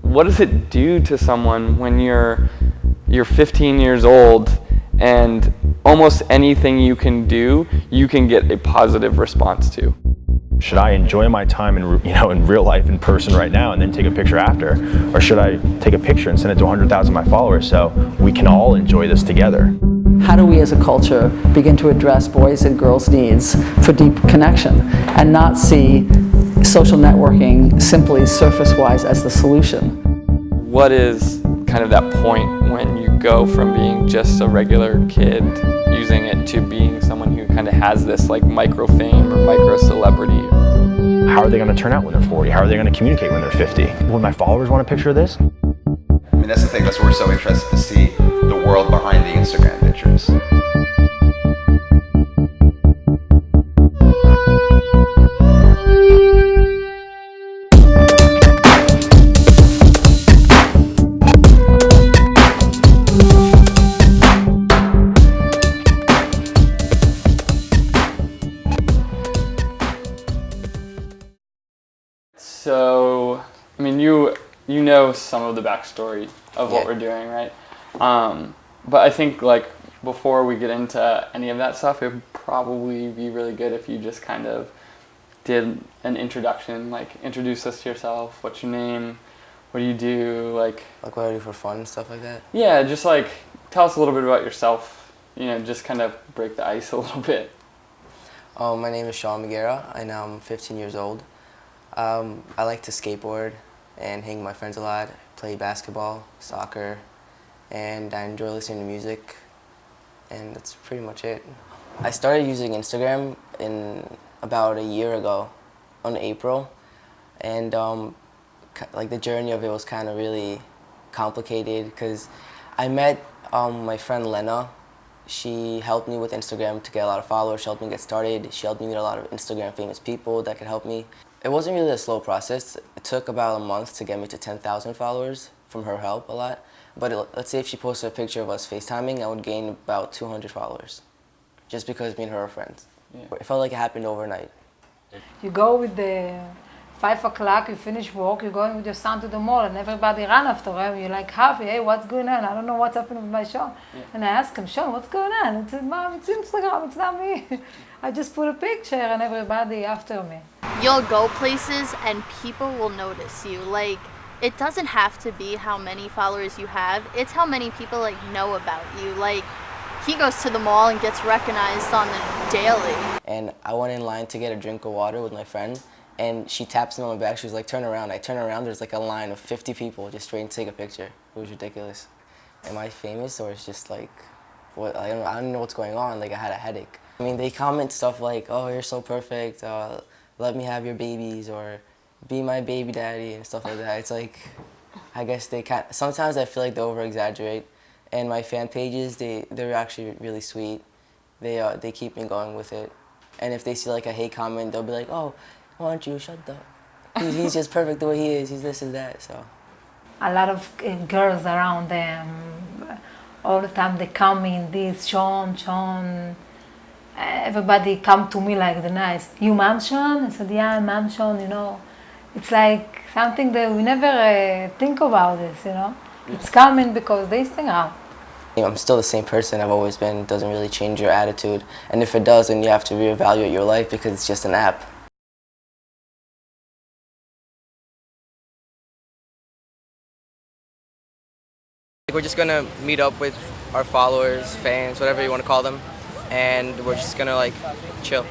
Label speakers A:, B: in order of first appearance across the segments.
A: what does it do to someone when you're 15 years old and almost anything you can do, you can get a positive response to?
B: Should I enjoy my time in real life in person right now and then take a picture after? Or should I take a picture and send it to 100,000 of my followers so we can all enjoy this together?
C: How do we as a culture begin to address boys' and girls' needs for deep connection and not see social networking simply surface-wise as the solution?
A: What is kind of that point when you go from being just a regular kid using it to being someone who kind of has this like micro fame or micro celebrity?
B: How are they going to turn out when they're 40? How are they going to communicate when they're 50? Would my followers want a picture of this?
D: I mean, that's the thing. That's what we're so interested to see, the world behind the Instagram pictures.
A: So, I mean, you know some of the backstory of what we're doing, right? But I think like before we get into any of that stuff, it would probably be really good if you just kind of did an introduction, like introduce us to yourself. What's your name? What do you do? Like
E: what I do for fun and stuff like that?
A: Yeah, just like tell us a little bit about yourself. You know, just kind of break the ice a little bit.
E: My name is Sylvain, and I'm 15 years old. I like to skateboard and hang with my friends a lot, play basketball, soccer, and I enjoy listening to music, and that's pretty much it. I started using Instagram in about a year ago, in April, and like the journey of it was kind of really complicated because I met my friend Lena. She helped me with Instagram to get a lot of followers. She helped me get started. She helped me meet a lot of Instagram famous people that could help me. It wasn't really a slow process. It took about a month to get me to 10,000 followers from her help a lot. But let's say if she posted a picture of us FaceTiming, I would gain about 200 followers just because me and her are friends. Yeah. It felt like it happened overnight.
F: You go with the 5 o'clock, you finish work, you're going with your son to the mall and everybody run after him. You're like happy, hey, what's going on? I don't know what's happening with my Sean. Yeah. And I ask him, Sean, what's going on? He said, Mom, it's Instagram, it's not me. I just put a picture and everybody after me.
G: You'll go places and people will notice you. Like, it doesn't have to be how many followers you have. It's how many people like know about you. Like, he goes to the mall and gets recognized on the daily. And
E: I went in line to get a drink of water with my friend, and she taps me on my back. She was like, turn around. I turn around, there's like a line of 50 people just waiting to take a picture. It was ridiculous. Am I famous, or it's just like, what? I don't know what's going on. Like, I had a headache. I mean, they comment stuff like, oh, you're so perfect. Let me have your babies, or be my baby daddy, and stuff like that. It's like, I guess they can't. Sometimes I feel like they over-exaggerate. And my fan pages, they're actually really sweet. They keep me going with it. And if they see like a hate comment, they'll be like, oh, why don't you shut up? He's just perfect the way he is. He's this and that. So. A
F: lot of girls around them, all the time they come in this, Sean. Everybody come to me like the nice, you Mom Sean? I said, yeah, Mom Sean, you know. It's like something that we never think about this, you know. It's coming because they Instagram.
E: I'm still the same person I've always been. It doesn't really change your attitude. And if it does, then you have to reevaluate your life because it's just an app. We're just gonna meet up with our followers, fans, whatever you want to call them, and we're just gonna like chill.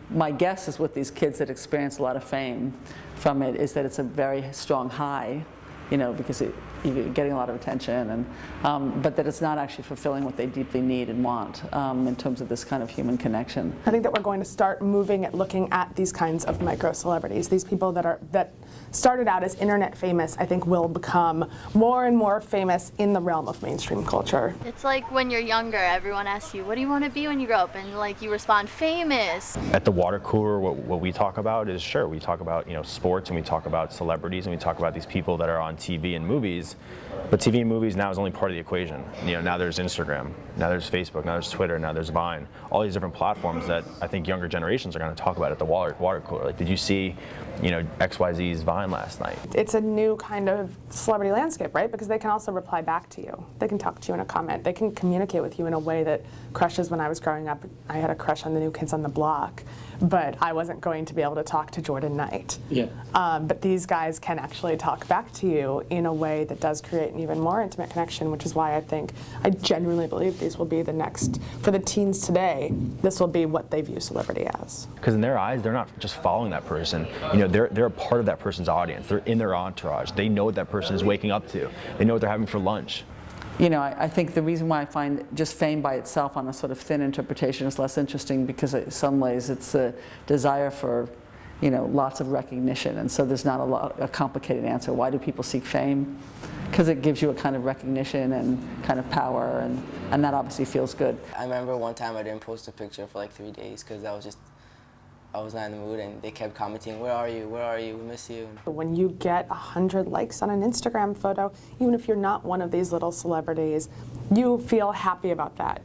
C: My guess is with these kids that experience a lot of fame from it is that it's a very strong high, you know, because you're getting a lot of attention, and but that it's not actually fulfilling what they deeply need and want in terms of this kind of human connection.
H: I think that we're going to start moving at looking at these kinds of micro celebrities. These people that started out as internet famous, I think will become more and more famous in the realm of mainstream culture.
G: It's like when you're younger, everyone asks you, what do you want to be when you grow up? And like you respond, famous.
B: At the water cooler, what we talk about is, sure, we talk about, you know, sports, and we talk about celebrities, and we talk about these people that are on on TV and movies, but TV and movies now is only part of the equation. You know, now there's Instagram, now there's Facebook, now there's Twitter, now there's Vine, all these different platforms that I think younger generations are going to talk about at the water cooler. Like, did you see, you know, XYZ's Vine last night?
H: It's a new kind of celebrity landscape, right? Because they can also reply back to you. They can talk to you in a comment. They can communicate with you in a way that crushes. When I was growing up, I had a crush on the New Kids on the Block, but I wasn't going to be able to talk to Jordan Knight.
A: Yeah.
H: But these guys can actually talk back to you in a way that does create an even more intimate connection, which is why I genuinely believe these will be the next, for the teens today, this will be what they view celebrity as.
B: Because in their eyes, they're not just following that person. You know, they're a part of that person's audience. They're in their entourage. They know what that person is waking up to. They know what they're having for lunch.
C: You know, I think the reason why I find just fame by itself on a sort of thin interpretation is less interesting, because in some ways it's a desire for, you know, lots of recognition, and so there's not a complicated answer. Why do people seek fame? Because it gives you a kind of recognition and kind of power, and that obviously feels good.
E: I remember one time I didn't post a picture for like 3 days because I was not in the mood, and they kept commenting, "Where are you? Where are you? We miss you."
H: When you get 100 likes on an Instagram photo, even if you're not one of these little celebrities, you feel happy about that.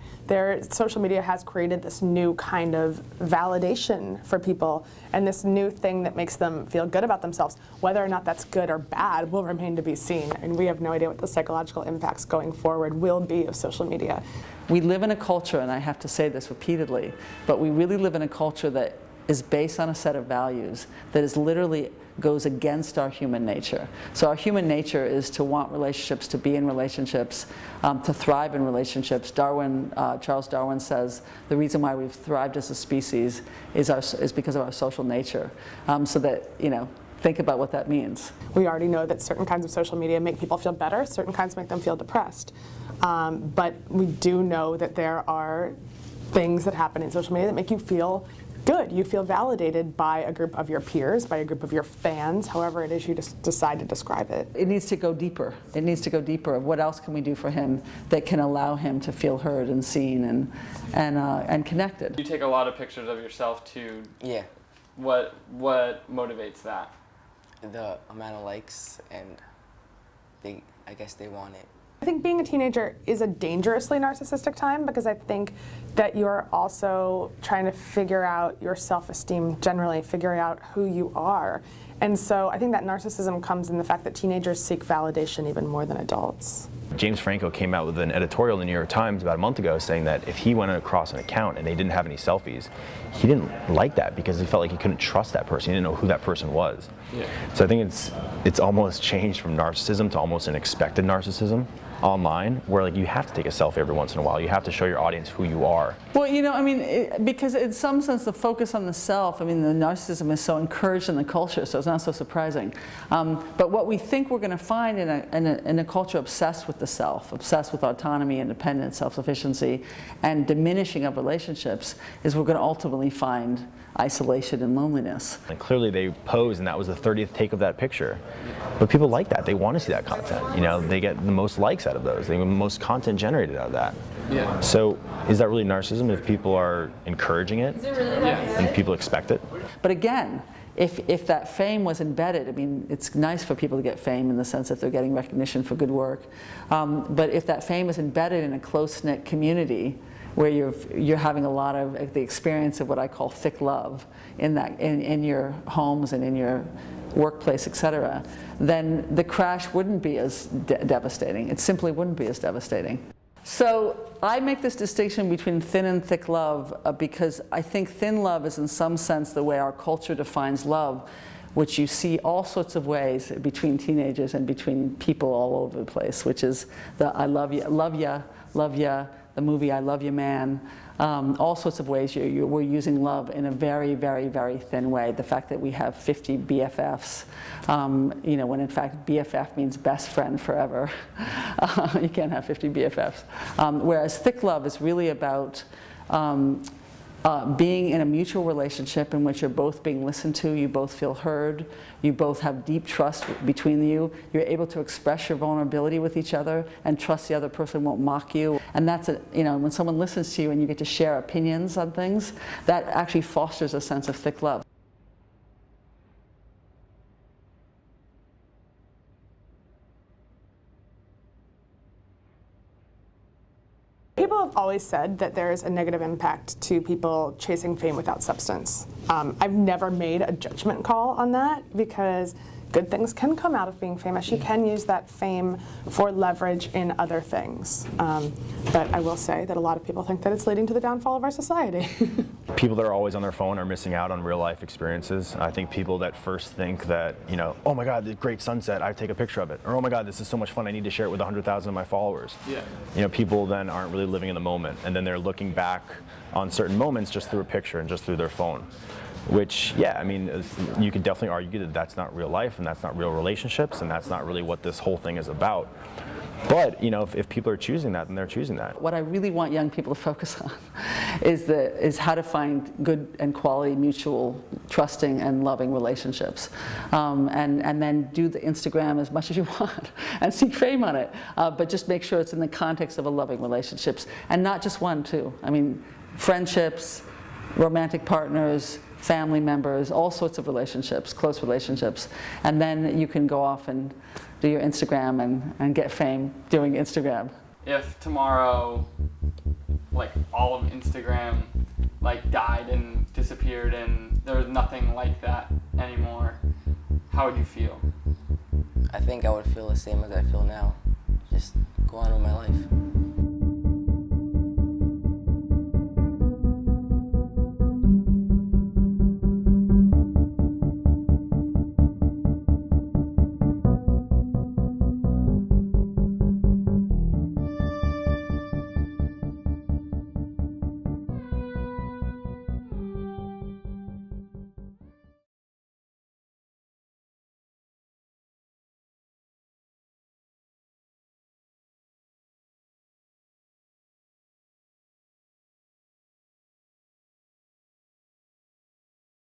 H: Social media has created this new kind of validation for people, and this new thing that makes them feel good about themselves. Whether or not that's good or bad will remain to be seen, and we have no idea what the psychological impacts going forward will be of social media.
C: We live in a culture, and I have to say this repeatedly, but we really live in a culture that is based on a set of values that is literally goes against our human nature. So our human nature is to want relationships, to be in relationships, to thrive in relationships. Charles Darwin says the reason why we've thrived as a species is because of our social nature. So that, you know, think about what that means.
H: We already know that certain kinds of social media make people feel better, certain kinds make them feel depressed. But we do know that there are things that happen in social media that make you feel good. You feel validated by a group of your peers, by a group of your fans, however it is you decide to describe it.
C: It needs to go deeper. It needs to go deeper. What else can we do for him that can allow him to feel heard and seen and connected?
A: You take a lot of pictures of yourself too.
E: Yeah.
A: What motivates that?
E: The amount of likes, and I guess they want it.
H: I think being a teenager is a dangerously narcissistic time, because I think that you're also trying to figure out your self-esteem generally, figuring out who you are. And so I think that narcissism comes in the fact that teenagers seek validation even more than adults.
B: James Franco came out with an editorial in the New York Times about a month ago saying that if he went across an account and they didn't have any selfies, he didn't like that because he felt like he couldn't trust that person. He didn't know who that person was. Yeah. So I think it's almost changed from narcissism to almost an expected narcissism online, where like you have to take a selfie every once in a while. You have to show your audience who you are.
C: Well, you know, I mean, because in some sense the focus on the self, I mean, the narcissism is so encouraged in the culture, so it's not so surprising. But what we think we're going to find in a culture obsessed with the self, obsessed with autonomy, independence, self-sufficiency, and diminishing of relationships, is we're going to ultimately find isolation and loneliness.
B: And clearly they posed, and that was the 30th take of that picture. But people like that. They want to see that content. You know, they get the most likes out of those. They get the most content generated out of that. Yeah. So is that really narcissism if people are encouraging it? Is it really and people expect it?
C: But again, if that fame was embedded, I mean, it's nice for people to get fame in the sense that they're getting recognition for good work. But if that fame is embedded in a close-knit community, where you're having a lot of the experience of what I call thick love in your homes and in your workplace, etc., then the crash wouldn't be as devastating. It simply wouldn't be as devastating. So I make this distinction between thin and thick love because I think thin love is in some sense the way our culture defines love, which you see all sorts of ways between teenagers and between people all over the place, which is the I love you, love ya, the movie I Love You Man, all sorts of ways we're using love in a very, very, very thin way. The fact that we have 50 BFFs, you know, when in fact BFF means best friend forever. You can't have 50 BFFs. Whereas thick love is really about being in a mutual relationship in which you're both being listened to, you both feel heard, you both have deep trust between you, you're able to express your vulnerability with each other and trust the other person won't mock you. And that's, you know, when someone listens to you and you get to share opinions on things, that actually fosters a sense of thick love.
H: People have always said that there's a negative impact to people chasing fame without substance. I've never made a judgment call on that because good things can come out of being famous. You can use that fame for leverage in other things. But I will say that a lot of people think that it's leading to the downfall of our society.
B: People that are always on their phone are missing out on real life experiences. I think people that first think that, you know, oh my God, the great sunset, I take a picture of it. Or oh my God, this is so much fun, I need to share it with 100,000 of my followers.
A: Yeah.
B: You know, people then aren't really living in the moment. And then they're looking back on certain moments just through a picture and just through their phone. Which, yeah, I mean, you could definitely argue that that's not real life and that's not real relationships and that's not really what this whole thing is about. But, you know, if people are choosing that, then they're choosing that.
C: What I really want young people to focus on is how to find good and quality, mutual, trusting and loving relationships. And then do the Instagram as much as you want and seek fame on it. But just make sure it's in the context of a loving relationships. And not just one, too. I mean, friendships, romantic partners, family members, all sorts of relationships, close relationships. And then you can go off and do your Instagram and get fame doing Instagram.
A: If tomorrow, like, all of Instagram, like, died and disappeared and there was nothing like that anymore, how would you feel?
E: I think I would feel the same as I feel now. Just go on with my life.